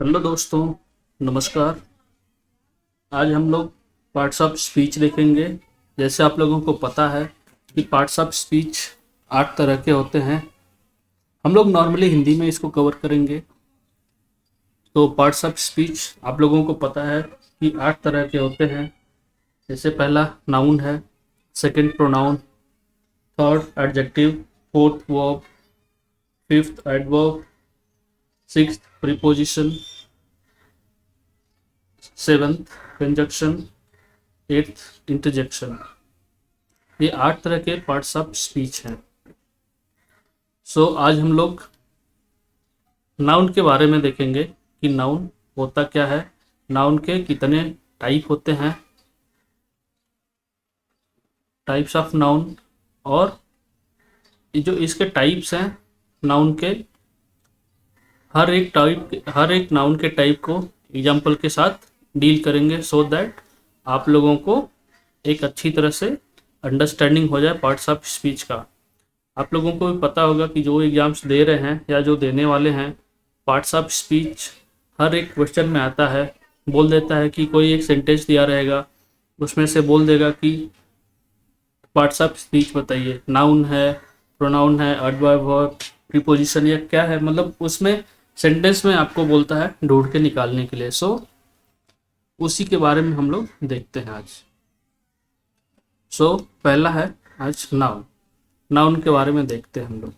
Hello दोस्तों, नमस्कार। आज हम लोग पार्ट्स ऑफ स्पीच देखेंगे। जैसे आप लोगों को पता है कि पार्ट्स ऑफ स्पीच 8 तरह के होते हैं। हम लोग नॉर्मली हिंदी में इसको कवर करेंगे। तो पार्ट्स ऑफ स्पीच आप लोगों को पता है कि 8 तरह के होते हैं। जैसे पहला नाउन है, second pronoun, third adjective, fourth verb, fifth adverb, sixth preposition, seventh conjunction, eighth interjection. ये 8 तरह के पार्ट्स ऑफ स्पीच हैं। आज हम लोग नाउन के बारे में देखेंगे कि नाउन होता क्या है, नाउन के कितने टाइप होते हैं, टाइप्स ऑफ नाउन, और जो इसके टाइप्स हैं नाउन के, हर एक नाउन के टाइप को एग्जाम्पल के साथ डील करेंगे सो दैट आप लोगों को एक अच्छी तरह से अंडरस्टैंडिंग हो जाए पार्ट्स ऑफ स्पीच का। आप लोगों को भी पता होगा कि जो एग्जाम्स दे रहे हैं या जो देने वाले हैं, पार्ट्स ऑफ स्पीच हर एक क्वेश्चन में आता है। बोल देता है कि कोई एक सेंटेंस दिया रहेगा, उसमें से बोल देगा कि पार्ट्स ऑफ स्पीच बताइए, नाउन है, प्रोनाउन है, एडवर्ब है, प्रीपोजिशन या क्या है, मतलब उसमें सेंटेंस में आपको बोलता है ढूंढ के निकालने के लिए। उसी के बारे में हम लोग देखते हैं आज। पहला है आज नाउन। नाउन के बारे में देखते हैं हम लोग।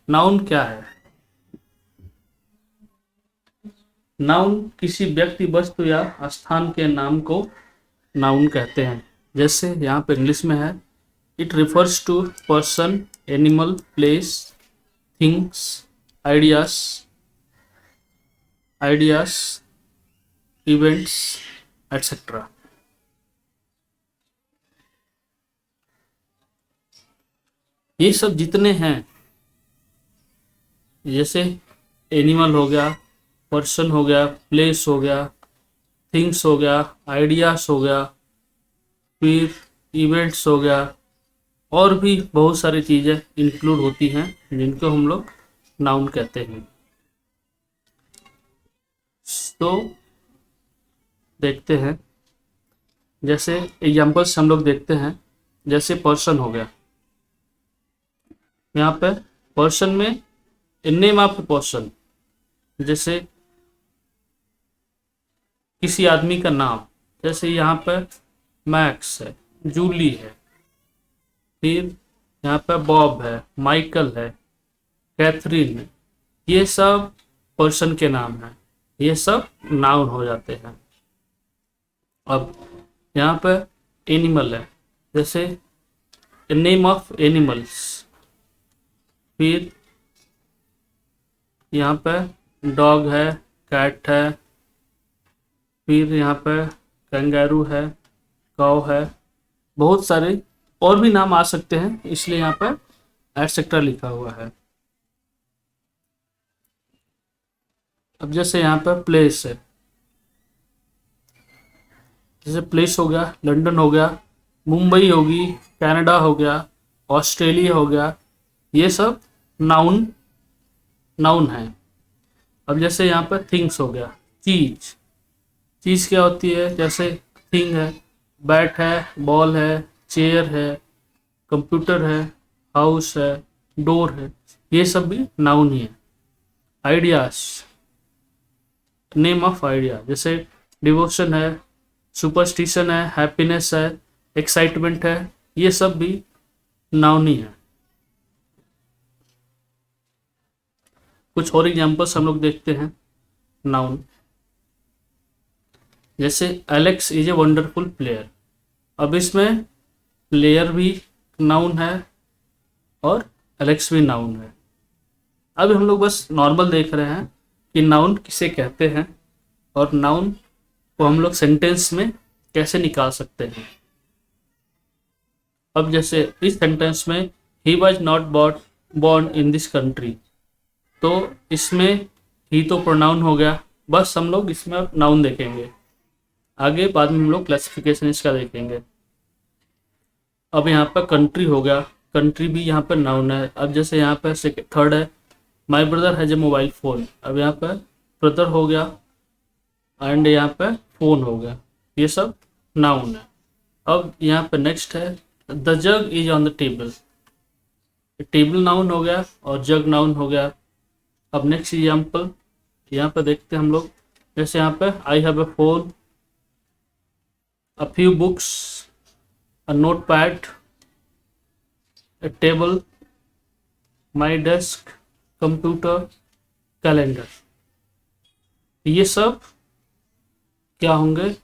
नाउन क्या है? नाउन किसी व्यक्ति, वस्तु या स्थान के नाम को नाउन कहते हैं। जैसे यहाँ पे इंग्लिश में है, it refers to person, animal, place, things, ideas, events, etcetera. ये सब जितने हैं, जैसे एनिमल हो गया, पर्सन हो गया, प्लेस हो गया, थिंग्स हो गया, आइडियाज हो गया, फिर इवेंट्स हो गया, और भी बहुत सारी चीज़ें इंक्लूड होती हैं जिनको हम लोग नाउन कहते हैं। देखते हैं, जैसे एग्जांपल्स हम लोग देखते हैं। जैसे पर्सन हो गया, यहाँ पे पर्सन में नेम ऑफ पर्सन, जैसे किसी आदमी का नाम, जैसे यहाँ पे मैक्स है, जूली है, फिर यहाँ पे बॉब है, माइकल है, कैथरीन है। ये सब पर्सन के नाम हैं, ये सब नाउन हो जाते हैं। अब यहाँ पे एनिमल है, जैसे नेम ऑफ एनिमल्स, फिर यहाँ पे डॉग है, कैट है, फिर यहाँ पे कैंगैरू है, काऊ है, बहुत सारे और भी नाम आ सकते हैं, इसलिए यहाँ पे एटसेट्रा लिखा हुआ है। अब जैसे यहाँ पे प्लेस है, जैसे प्लेस हो गया, लंदन हो गया, मुंबई होगी, कनाडा हो गया, ऑस्ट्रेलिया हो गया, ये सब नाउन है। अब जैसे यहाँ पर थिंग्स हो गया, चीज़ क्या होती है? जैसे थिंग है, बैट है, बॉल है, चेयर है, कंप्यूटर है, हाउस है, डोर है, ये सब भी नाउन ही है। आइडियाज, नेम ऑफ आइडिया, जैसे डिवोशन है, सुपरस्टिशन है, हैप्पीनेस है, एक्साइटमेंट है, ये सब भी नाउन ही है। कुछ और एग्जांपल्स हम लोग देखते हैं नाउन। जैसे Alex is a wonderful player. अब इसमें प्लेयर भी नाउन है और एलेक्स भी नाउन है। अब हम लोग बस नॉर्मल देख रहे हैं कि नाउन किसे कहते हैं और नाउन को हम लोग सेंटेंस में कैसे निकाल सकते हैं। अब जैसे इस सेंटेंस में he was not born in this country, तो इसमें ही तो प्रोनाउन हो गया, बस हम लोग इसमें अब नाउन देखेंगे, आगे बाद में हम लोग क्लासिफिकेशन इसका देखेंगे। अब यहाँ पर कंट्री हो गया, कंट्री भी यहाँ पर नाउन है। अब जैसे यहाँ पर थर्ड है, my brother has a mobile phone. अब यहाँ पर ब्रदर हो गया, एंड यहाँ पे फोन हो गया, ये सब नाउन है। अब यहाँ पे नेक्स्ट है the jug is on the table. Table noun हो गया और जग नाउन हो गया। अब नेक्स्ट एग्जाम्पल यहाँ पे देखते हैं हम लोग, जैसे यहाँ पे I have a phone, a few books, a note pad, a table, my desk, computer, calendar, ये सब क्या होंगे,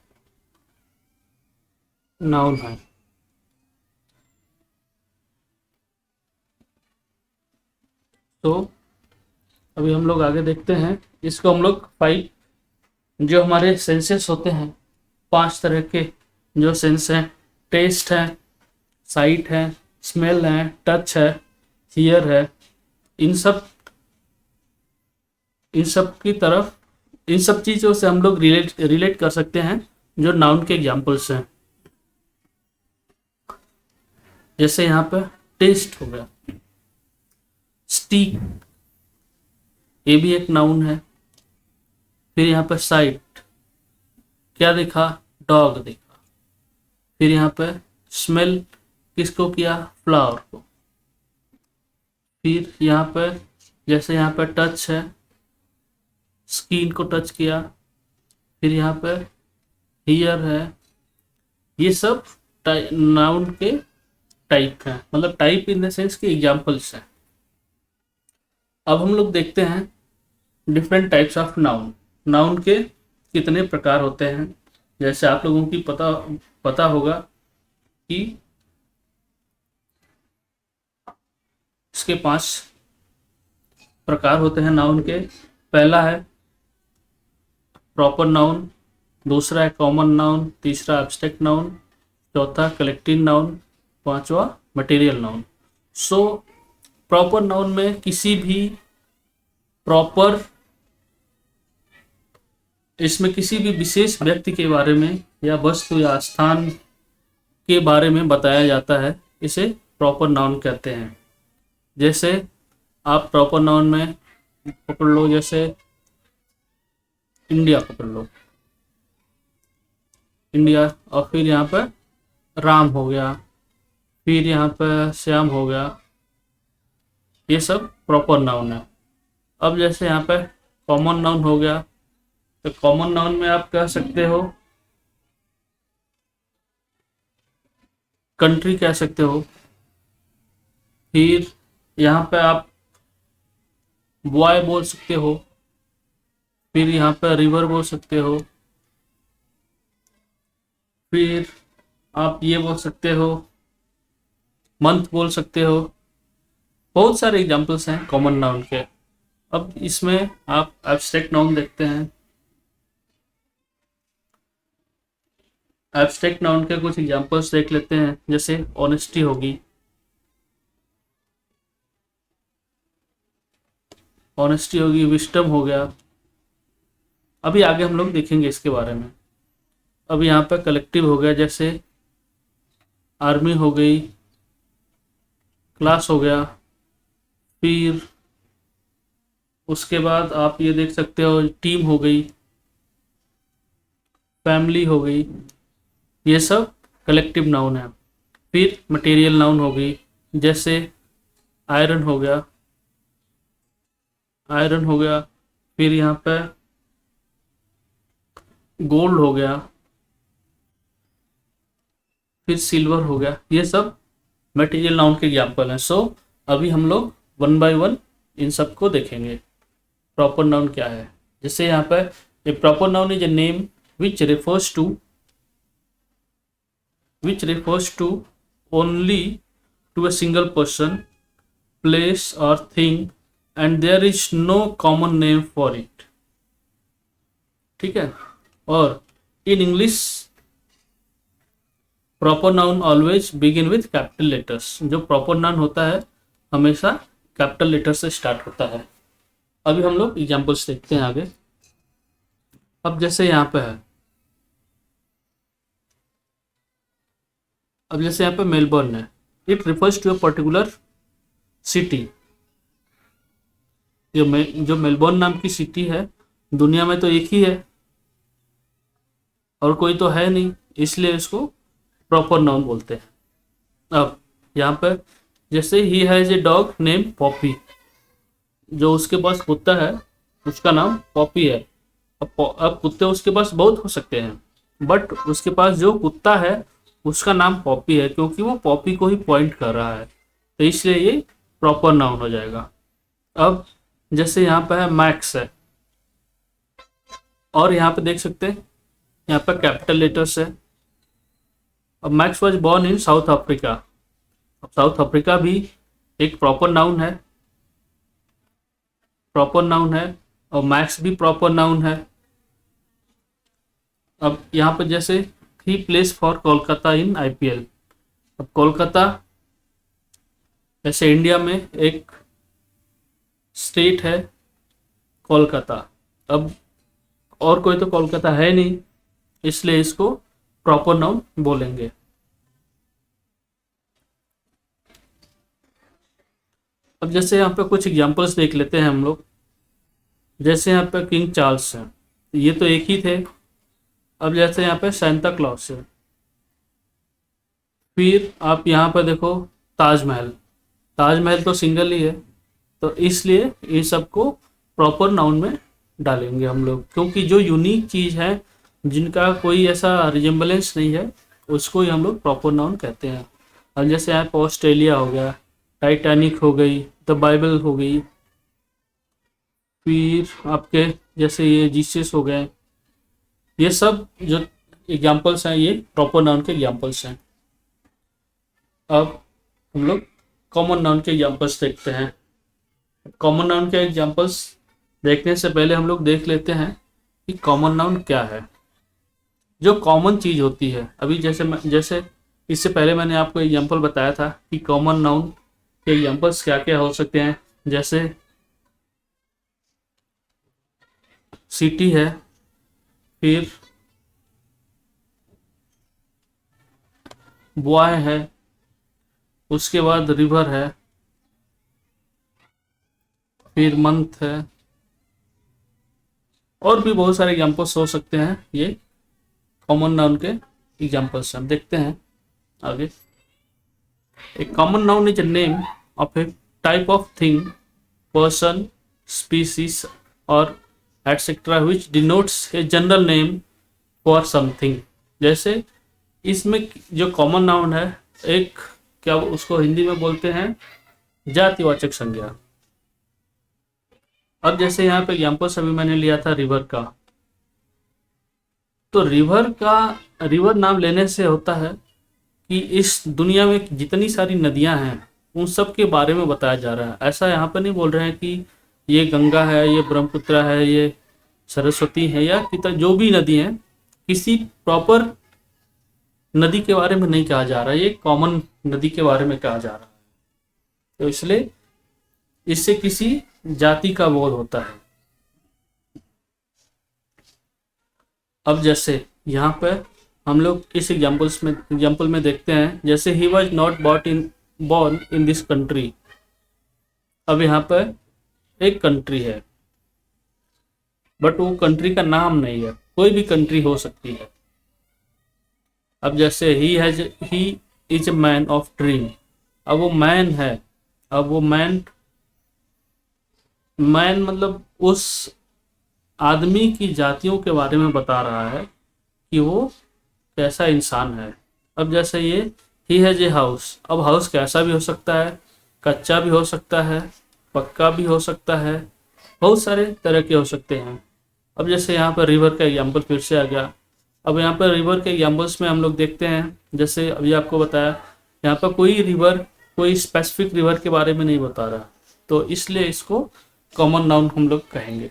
नाउन है। तो अभी हम लोग आगे देखते हैं, इसको हम लोग 5 जो हमारे सेंसेस होते हैं, 5 तरह के जो सेंस हैं, टेस्ट है, साइट है, स्मेल है, टच है, हियर है, इन सब की तरफ, इन सब चीज़ों से हम लोग रिलेट कर सकते हैं जो नाउन के एग्जाम्पल्स हैं। जैसे यहाँ पे टेस्ट हो गया, स्टीक, ये भी एक नाउन है। फिर यहाँ पे साइट, क्या देखा, डॉग देखा। फिर यहाँ पे स्मेल, किसको किया, फ्लावर को। फिर यहाँ पे जैसे यहाँ पे टच है, स्किन को टच किया। फिर यहाँ पे हियर है, ये सब नाउन के टाइप हैं, मतलब टाइप इन द सेंस के एग्जाम्पल्स हैं। अब हम लोग देखते हैं different types of noun, noun के कितने प्रकार होते हैं। जैसे आप लोगों की पता होगा कि इसके 5 प्रकार होते हैं नाउन के। पहला है प्रॉपर नाउन, दूसरा है कॉमन नाउन, तीसरा एब्स्ट्रैक्ट नाउन, चौथा कलेक्टिव नाउन, पांचवा material noun. So proper noun में किसी भी प्रॉपर, इसमें किसी भी विशेष व्यक्ति के बारे में या वस्तु या स्थान के बारे में बताया जाता है, इसे प्रॉपर नाउन कहते हैं। जैसे आप प्रॉपर नाउन में पकड़ लो, जैसे इंडिया पकड़ लो, इंडिया, और फिर यहाँ पर राम हो गया, फिर यहाँ पर श्याम हो गया, ये सब प्रॉपर नाउन है। अब जैसे यहाँ पे कॉमन नाउन हो गया, तो कॉमन नाउन में आप कह सकते हो कंट्री, कह सकते हो। फिर यहाँ पे आप बॉय बोल सकते हो। फिर यहाँ पे रिवर बोल सकते हो। फिर आप ये बोल सकते हो, मंथ बोल सकते हो। बहुत सारे एग्जाम्पल्स हैं कॉमन नाउन के। अब इसमें आप एब्स्ट्रैक्ट नाउन देखते हैं। एब्स्ट्रैक्ट नाउन के कुछ एग्जाम्पल्स देख लेते हैं, जैसे ऑनेस्टी होगी, ऑनेस्टी होगी, विस्डम हो गया। अभी आगे हम लोग देखेंगे इसके बारे में। अब यहाँ पर कलेक्टिव हो गया, जैसे आर्मी हो गई, क्लास हो गया। फिर उसके बाद आप ये देख सकते हो टीम हो गई, फैमिली हो गई, ये सब कलेक्टिव नाउन है। फिर मटेरियल नाउन हो गई, जैसे आयरन हो गया, आयरन हो गया। फिर यहाँ पे गोल्ड हो गया, फिर सिल्वर हो गया, ये सब मटेरियल नाउन के एग्जाम्पल हैं। सो अभी हम लोग 1 बाय 1 इन सब को देखेंगे। प्रॉपर नाउन क्या है, जैसे यहाँ पर a proper noun is a name which refers to only to a single person, place or thing and there is no common name for it। ठीक है। और in English proper noun always begin with capital letters. जो proper noun होता है हमेशा capital letter से start होता है। अभी हम लोग एग्जाम्पल्स देखते हैं आगे। अब जैसे यहाँ पे है, अब जैसे यहाँ पे मेलबर्न है, it refers to a particular city. जो मेलबर्न नाम की सिटी है दुनिया में तो एक ही है और कोई तो है नहीं, इसलिए इसको प्रॉपर नाउन बोलते हैं। अब यहाँ पर जैसे he has a dog name Poppy, जो उसके पास कुत्ता है उसका नाम पॉपी है। अब कुत्ते उसके पास बहुत हो सकते हैं, बट उसके पास जो कुत्ता है उसका नाम पॉपी है, क्योंकि वो पॉपी को ही पॉइंट कर रहा है, तो इसलिए ये प्रॉपर नाउन हो जाएगा। अब जैसे यहाँ पे है मैक्स है, और यहाँ पे देख सकते हैं यहाँ पे कैपिटल लेटर्स है। अब max was born in south Africa. अब साउथ अफ्रीका भी एक प्रॉपर नाउन है, और मैक्स भी प्रॉपर नाउन है। अब यहाँ पे जैसे ही place for Kolkata in IPL. अब कोलकाता जैसे इंडिया में एक स्टेट है कोलकाता, अब और कोई तो कोलकाता है नहीं, इसलिए इसको प्रॉपर नाउन बोलेंगे। अब जैसे यहाँ पे कुछ एग्जांपल्स देख लेते हैं हम लोग। जैसे यहाँ पे किंग चार्ल्स है, ये तो एक ही थे। अब जैसे यहाँ पे सेंटा क्लॉस है, फिर आप यहाँ पे देखो ताजमहल, ताजमहल तो सिंगल ही है, तो इसलिए ये सबको प्रॉपर नाउन में डालेंगे हम लोग, क्योंकि जो यूनिक चीज़ है जिनका कोई ऐसा रिजेम्बलेंस नहीं है उसको ही हम लोग प्रॉपर नाउन कहते हैं। अब जैसे यहाँ पर ऑस्ट्रेलिया हो गया, टाइटैनिक हो गई, द बाइबल हो गई, फिर आपके जैसे ये जीसस हो गए, ये सब जो एग्जाम्पल्स हैं ये प्रॉपर नाउन के एग्जाम्पल्स हैं। अब हम लोग कॉमन नाउन के एग्जाम्पल्स देखते हैं। कॉमन नाउन के एग्जाम्पल्स देखने से पहले हम लोग देख लेते हैं कि कॉमन नाउन क्या है। जो कॉमन चीज़ होती है, अभी जैसे इससे पहले मैंने आपको एग्जाम्पल बताया था कि कॉमन नाउन के एग्जाम्पल्स क्या क्या हो सकते हैं। जैसे सिटी है, फिर बॉय है, उसके बाद रिवर है, फिर मंथ है, और भी बहुत सारे एग्जाम्पल्स हो सकते हैं। ये कॉमन नाउन के एग्जाम्पल्स हम देखते हैं आगे। A common noun is a name of a type of thing, person, species or etc. which denotes a general name for something। जैसे इसमें जो कॉमन नाउन है, एक क्या उसको हिंदी में बोलते हैं जातिवाचक संज्ञा। अब जैसे यहाँ पे एग्जाम्पल्स अभी मैंने लिया था रिवर का, तो रिवर नाम लेने से होता है कि इस दुनिया में जितनी सारी नदियां हैं उन सब के बारे में बताया जा रहा है। ऐसा यहाँ पर नहीं बोल रहे हैं कि ये गंगा है, ये ब्रह्मपुत्र है, ये सरस्वती है, या जो भी नदी है, किसी प्रॉपर नदी के बारे में नहीं कहा जा रहा है, ये कॉमन नदी के बारे में कहा जा रहा है। तो इसलिए इससे किसी जाति का बोध होता है। अब जैसे यहाँ पे हम लोग इस एग्जाम्पल में देखते हैं, जैसे he was not born in this country. अब यहाँ पर एक कंट्री है, बट वो कंट्री का नाम नहीं है, कोई भी कंट्री हो सकती है। अब जैसे he is a man of dream. अब वो मैन है, अब वो मैन मतलब उस आदमी की जातियों के बारे में बता रहा है कि वो कैसा इंसान है। अब जैसे ये ही हैज ए हाउस। अब हाउस कैसा भी हो सकता है, कच्चा भी हो सकता है, पक्का भी हो सकता है, बहुत सारे तरह के हो सकते हैं। अब जैसे यहाँ पर रिवर का एग्जाम्पल फिर से आ गया। अब यहाँ पर रिवर के एग्जाम्पल्स में हम लोग देखते हैं, जैसे अभी आपको बताया यहाँ पर कोई स्पेसिफिक रिवर के बारे में नहीं बता रहा, तो इसलिए इसको कॉमन नाउन हम लोग कहेंगे।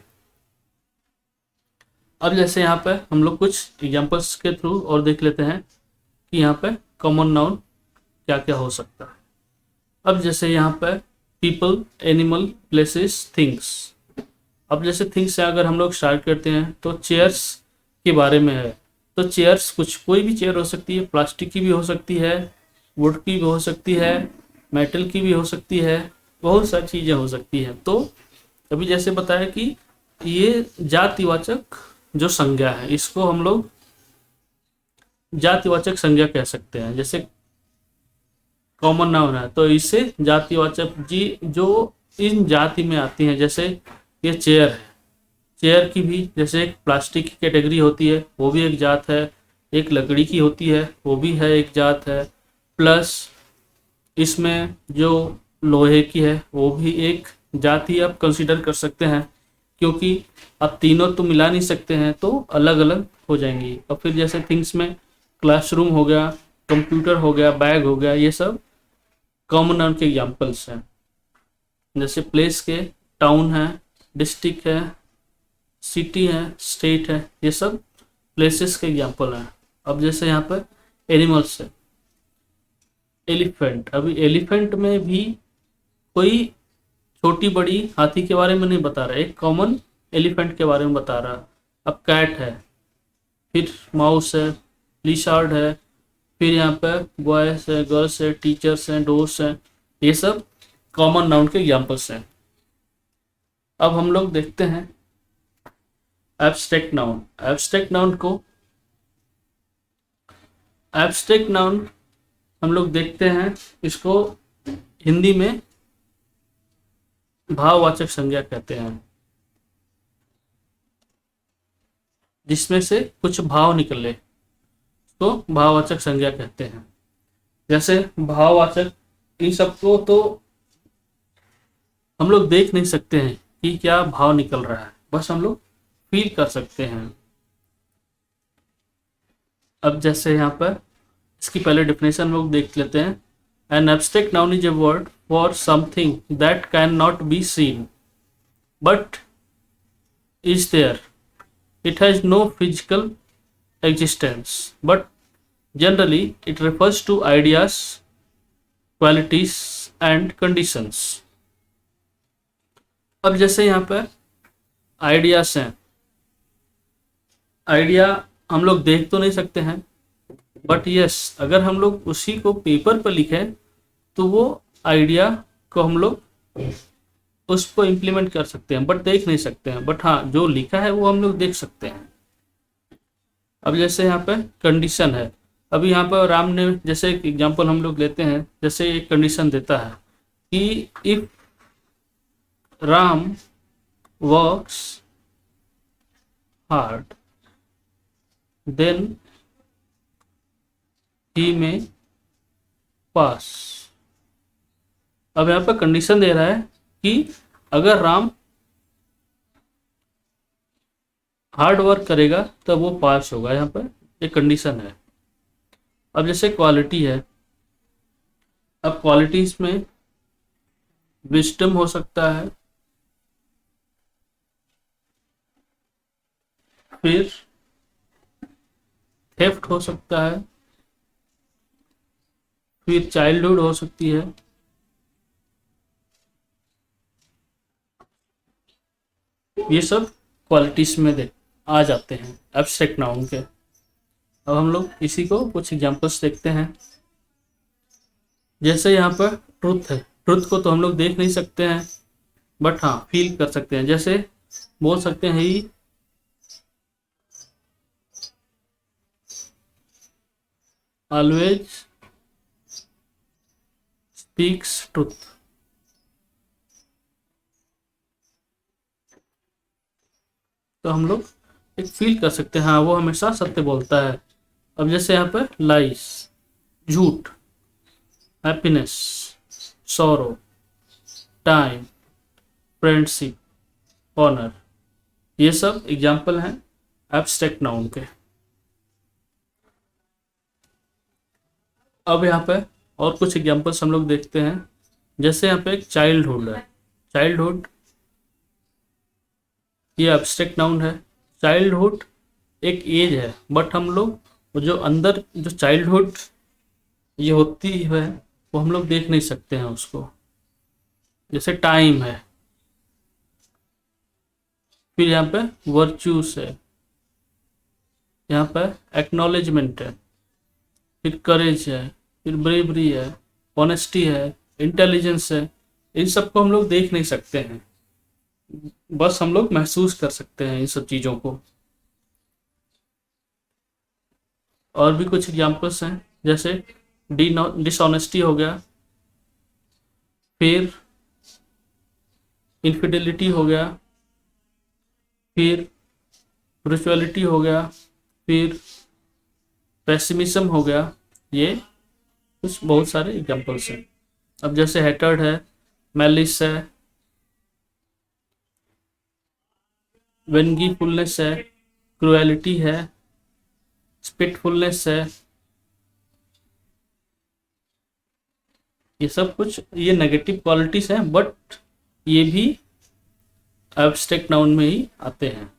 अब जैसे यहाँ पे हम लोग कुछ एग्जाम्पल्स के थ्रू और देख लेते हैं कि यहाँ पे कॉमन नाउन क्या क्या हो सकता है। अब जैसे यहाँ पे पीपल, एनिमल, प्लेसेस, थिंग्स। अब जैसे थिंग्स से अगर हम लोग स्टार्ट करते हैं तो चेयर्स के बारे में है। तो चेयर्स कोई भी चेयर हो सकती है, प्लास्टिक की भी हो सकती है, वुड की भी हो सकती है, मेटल की भी हो सकती है, बहुत सारी चीज़ें हो सकती हैं। तो अभी जैसे बताया कि ये जातिवाचक जो संज्ञा है इसको हम लोग जातिवाचक संज्ञा कह सकते हैं। जैसे कॉमन नाउन है तो इससे जातिवाचक जी जो इन जाति में आती हैं, जैसे ये चेयर है, चेयर की भी जैसे एक प्लास्टिक की कैटेगरी होती है वो भी एक जात है, एक लकड़ी की होती है वो भी है एक जात है, प्लस इसमें जो लोहे की है वो भी एक जात ही आप कंसिडर कर सकते हैं, क्योंकि आप तीनों तो मिला नहीं सकते हैं तो अलग अलग हो जाएंगी। और फिर जैसे थिंग्स में क्लासरूम हो गया, कंप्यूटर हो गया, बैग हो गया, ये सब कॉमन नाउन के एग्जाम्पल्स हैं। जैसे प्लेस के टाउन है, डिस्ट्रिक्ट है, सिटी है, स्टेट है, ये सब प्लेसेस के एग्जाम्पल हैं। अब जैसे यहाँ पर एनिमल्स है, एलिफेंट, अभी एलिफेंट में भी कोई छोटी बड़ी हाथी के बारे में नहीं बता रहा, एक कॉमन एलिफेंट के बारे में बता रहा। अब कैट है, फिर माउस है, लिशार्ड है, फिर यहाँ पे बॉयज है, गर्ल्स है, टीचर्स हैं, डोर्स हैं, ये सब कॉमन नाउन के एग्जाम्पल्स हैं। अब हम लोग देखते हैं एब्स्ट्रैक्ट नाउन। एब्स्ट्रैक्ट नाउन हम लोग देखते हैं, इसको हिंदी में भाववाचक संज्ञा कहते हैं, जिसमें से कुछ भाव निकले तो भाववाचक संज्ञा कहते हैं। जैसे भाववाचक, इन सबको तो हम लोग देख नहीं सकते हैं कि क्या भाव निकल रहा है, बस हम लोग फील कर सकते हैं। अब जैसे यहाँ पर इसकी पहले डेफिनेशन हम लोग देख लेते हैं। An abstract noun is a word for something that can not be seen but is there, it has no physical existence, but generally it refers to ideas, qualities and conditions। अब जैसे यहाँ पर ideas हैं, idea हम लोग देख तो नहीं सकते हैं, बट यस अगर हम लोग उसी को पेपर पर लिखें तो वो आइडिया को हम लोग उसको इम्प्लीमेंट कर सकते हैं, बट देख नहीं सकते हैं। बट हाँ, जो लिखा है वो हम लोग देख सकते हैं। अब जैसे यहाँ पे कंडीशन है, अभी यहाँ पर राम ने, जैसे एक एग्जांपल हम लोग लेते हैं, जैसे एक कंडीशन देता है कि if Ram works hard then he may pass. अब यहाँ पर कंडीशन दे रहा है कि अगर राम हार्ड वर्क करेगा तब वो पास होगा, यहाँ पर एक कंडीशन है। अब जैसे क्वालिटी है, अब क्वालिटीज में विजडम हो सकता है, फिर थेफ्ट हो सकता है, फिर चाइल्डहुड हो सकती है, ये सब क्वालिटीज में आ जाते हैं एब्स्ट्रैक्ट नाउन के। अब हम लोग इसी को कुछ एग्जांपल्स देखते हैं। जैसे यहाँ पर ट्रुथ है, ट्रुथ को तो हम लोग देख नहीं सकते हैं, बट हाँ फील कर सकते हैं। जैसे बोल सकते हैं ही ऑलवेज स्पीक्स ट्रुथ, तो हम लोग एक फील कर सकते हैं, हाँ वो हमेशा सत्य बोलता है। अब जैसे यहाँ पर लाइस, झूठ, happiness, sorrow, time, friendship, honour, ये सब एग्जाम्पल हैं एब्स्ट्रैक्ट नाउन के। अब यहाँ पे और कुछ एग्जाम्पल्स हम लोग देखते हैं। जैसे यहाँ पे एक चाइल्डहुड है, चाइल्डहुड ये एब्स्ट्रैक्ट नाउन है। चाइल्डहुड एक एज है, बट हम लोग जो अंदर जो चाइल्डहुड ये होती है वो हम लोग देख नहीं सकते हैं उसको। जैसे टाइम है, फिर यहाँ पे वर्च्यूज है, यहाँ पे एक्नॉलेजमेंट है, फिर करेज है, फिर ब्रेवरी है, ऑनेस्टी है, इंटेलिजेंस है, इन सबको हम लोग देख नहीं सकते हैं। बस हम लोग महसूस कर सकते हैं इन सब चीज़ों को। और भी कुछ एग्जाम्पल्स हैं, जैसे डिसऑनेस्टी हो गया, फिर इनफिडेलिटी हो गया, फिर स्पिरिचुअलिटी हो गया, फिर पेसिमिज्म हो गया। ये कुछ बहुत सारे एग्जाम्पल्स हैं। अब जैसे हेटर्ड है, मैलिस है, वेंगीफुलनेस है, क्रुएलिटी है, स्पिटफुलनेस है, ये सब कुछ ये नेगेटिव क्वालिटीज हैं, बट ये भी एब्स्ट्रैक्ट नाउन में ही आते हैं।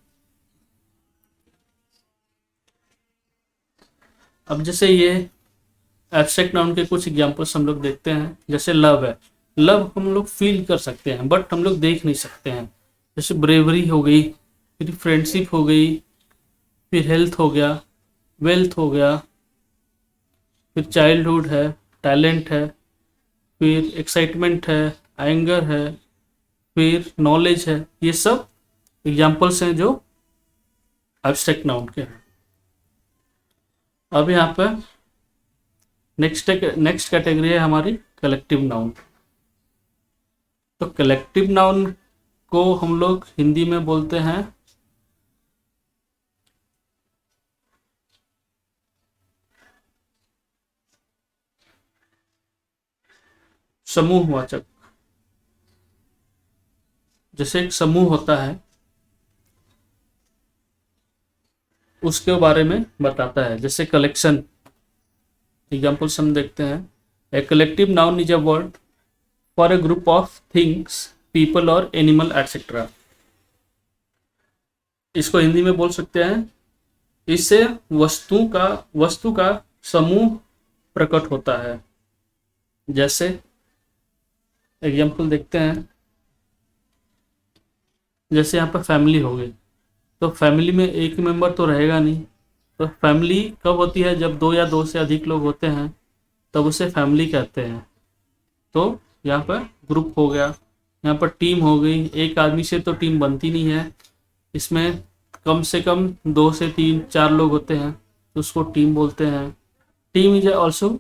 अब जैसे ये एब्स्ट्रैक्ट नाउन के कुछ एग्जांपल्स हम लोग देखते हैं। जैसे लव है, लव हम लोग फील कर सकते हैं बट हम लोग देख नहीं सकते हैं। जैसे ब्रेवरी हो गई, फिर फ्रेंडशिप हो गई, फिर हेल्थ हो गया, वेल्थ हो गया, फिर चाइल्डहुड है, टैलेंट है, फिर एक्साइटमेंट है, एंगर है, फिर नॉलेज है। ये सब एग्जांपल्स हैं जो एब्स्ट्रैक्ट नाउन के हैं। अब यहाँ पे नेक्स्ट कैटेगरी है हमारी कलेक्टिव नाउन। तो कलेक्टिव नाउन को हम लोग हिंदी में बोलते हैं समूहवाचक। जैसे एक समूह होता है, उसके बारे में बताता है। जैसे कलेक्शन, एग्जाम्पल्स हम देखते हैं। A collective noun is a word for a group of things, people और एनिमल एटसेट्रा। इसको हिंदी में बोल सकते हैं, इससे वस्तु का समूह प्रकट होता है। जैसे एग्जाम्पल देखते हैं, जैसे यहाँ पर फैमिली हो गई, तो फैमिली में एक मेंबर तो रहेगा नहीं। तो फैमिली कब होती है? जब दो या दो से अधिक लोग होते हैं, तब उसे फैमिली कहते हैं। तो यहाँ पर ग्रुप हो गया, यहाँ पर टीम हो गई। एक आदमी से तो टीम बनती नहीं है, इसमें कम से कम 2 से 3 4 लोग होते हैं, तो उसको टीम बोलते हैं। Team is also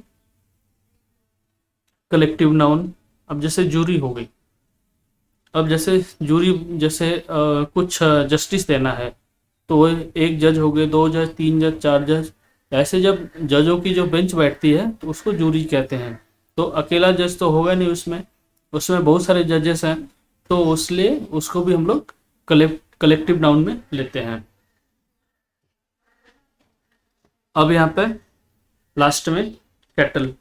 collective noun. अब जैसे जूरी हो गई, अब जैसे जूरी जैसे कुछ जस्टिस देना है, तो वो एक जज हो गए, 2 जज, 3 जज, 4 जज। ऐसे जब जजों की जो बेंच बैठती है तो उसको जूरी कहते हैं। तो अकेला जज तो होगा नहीं उसमें, उसमें बहुत सारे जजेस हैं, तो इसलिए उसको भी हम लोग कलेक्टिव नाउन में लेते हैं। अब यहाँ पे लास्ट में कैटल।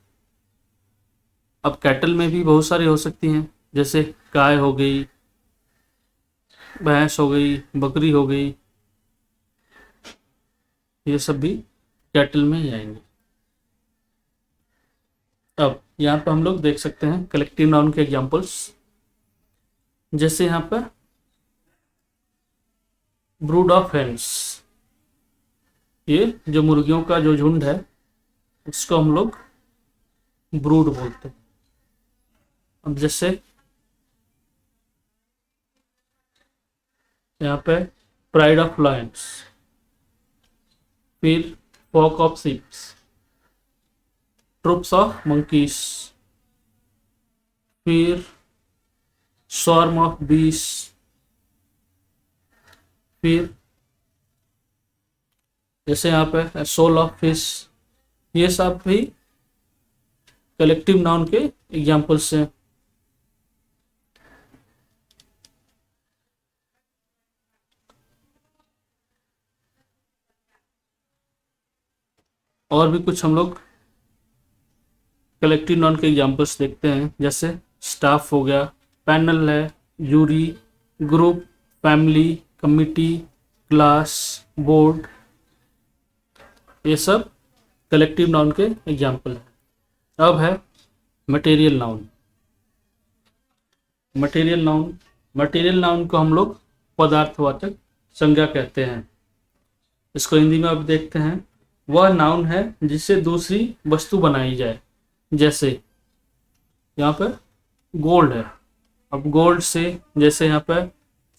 अब कैटल में भी बहुत सारी हो सकती हैं, जैसे गाय हो गई, भैंस हो गई, बकरी हो गई, ये सब भी कैटल में ही आएंगे। अब यहाँ पे हम लोग देख सकते हैं कलेक्टिव नाउन के एग्जांपल्स। जैसे यहाँ पर ब्रूड ऑफ हेन्स, ये जो मुर्गियों का जो झुंड है उसको हम लोग ब्रूड बोलते हैं। अब जैसे यहाँ पे प्राइड ऑफ लायंस, फिर flock of sheeps, troops of monkeys, फिर स्वार्म ऑफ बीस, फिर जैसे यहाँ पे सोल ऑफ फिश। ये सब भी कलेक्टिव नाउन के एग्जांपल्स हैं। और भी कुछ हम लोग कलेक्टिव नाउन के एग्जांपल्स देखते हैं। जैसे स्टाफ हो गया, पैनल है, jury, group, family, committee, class, board, ये सब कलेक्टिव नाउन के एग्जांपल है। अब है मटेरियल नाउन। मटेरियल नाउन को हम लोग पदार्थवाचक संज्ञा कहते हैं। इसको हिंदी में अब देखते हैं। वह नाउन है जिससे दूसरी वस्तु बनाई जाए। जैसे यहाँ पर गोल्ड है, अब गोल्ड से जैसे यहाँ पर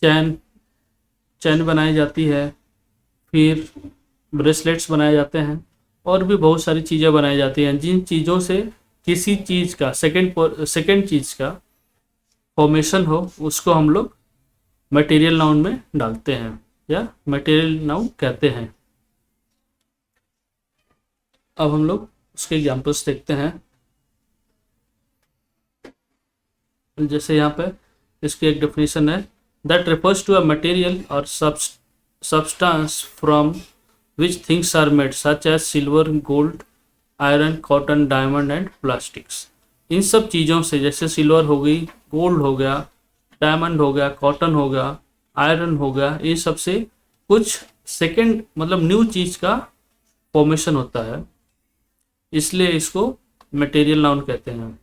चैन चैन बनाई जाती है, फिर ब्रेसलेट्स बनाए जाते हैं और भी बहुत सारी चीज़ें बनाई जाती हैं। जिन चीज़ों से किसी चीज़ का सेकंड चीज़ का फॉर्मेशन हो उसको हम लोग मटेरियल नाउन में डालते हैं या मटेरियल नाउन कहते हैं। अब हम लोग उसके एग्जांपल्स देखते हैं। जैसे यहाँ पे इसकी एक डेफिनेशन है, that refers to a material or substance from which things are made such as silver, gold, iron, cotton, diamond and plastics. इन सब चीज़ों से, जैसे सिल्वर हो गई, गोल्ड हो गया, डायमंड हो गया, कॉटन हो गया, आयरन हो गया, ये सब से कुछ सेकंड मतलब न्यू चीज़ का फॉर्मेशन होता है, इसलिए इसको मटेरियल नाउन कहते हैं।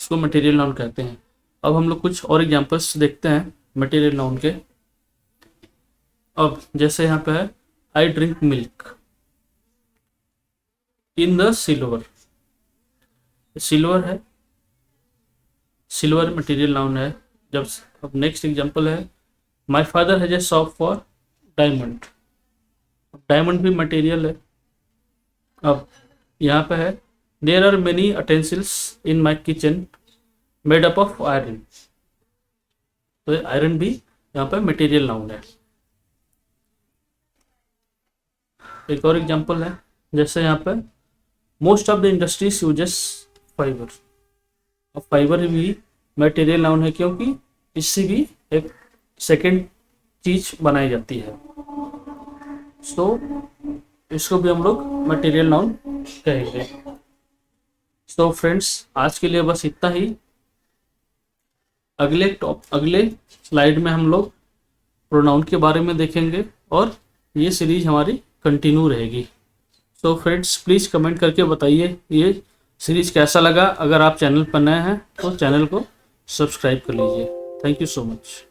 इसको मटेरियल नाउन कहते हैं। अब हम लोग कुछ और एग्जांपल्स देखते हैं मटेरियल नाउन के। अब जैसे यहाँ पे है, I drink milk in the silver. Silver है, सिल्वर मटेरियल नाउन है। जब अब नेक्स्ट एग्जांपल है, my father has a shop for diamond. Diamond भी मटेरियल है। अब यहाँ पे है, there are many utensils in my kitchen made up of iron. तो आयरन भी यहाँ पे मटेरियल नाउन है। एक और एग्जांपल है, जैसे यहाँ पे most of the industries uses fibre. अब फाइबर भी मटेरियल नाउन है क्योंकि इससे भी एक सेकंड चीज बनाई जाती है, सो इसको भी हम लोग मटेरियल नाउन कहेंगे। सो फ्रेंड्स, आज के लिए बस इतना ही। अगले स्लाइड में हम लोग प्रोनाउन के बारे में देखेंगे और ये सीरीज हमारी कंटिन्यू रहेगी। सो फ्रेंड्स, प्लीज़ कमेंट करके बताइए ये सीरीज कैसा लगा। अगर आप चैनल पर नए हैं तो चैनल को सब्सक्राइब कर लीजिए। Thank you so much.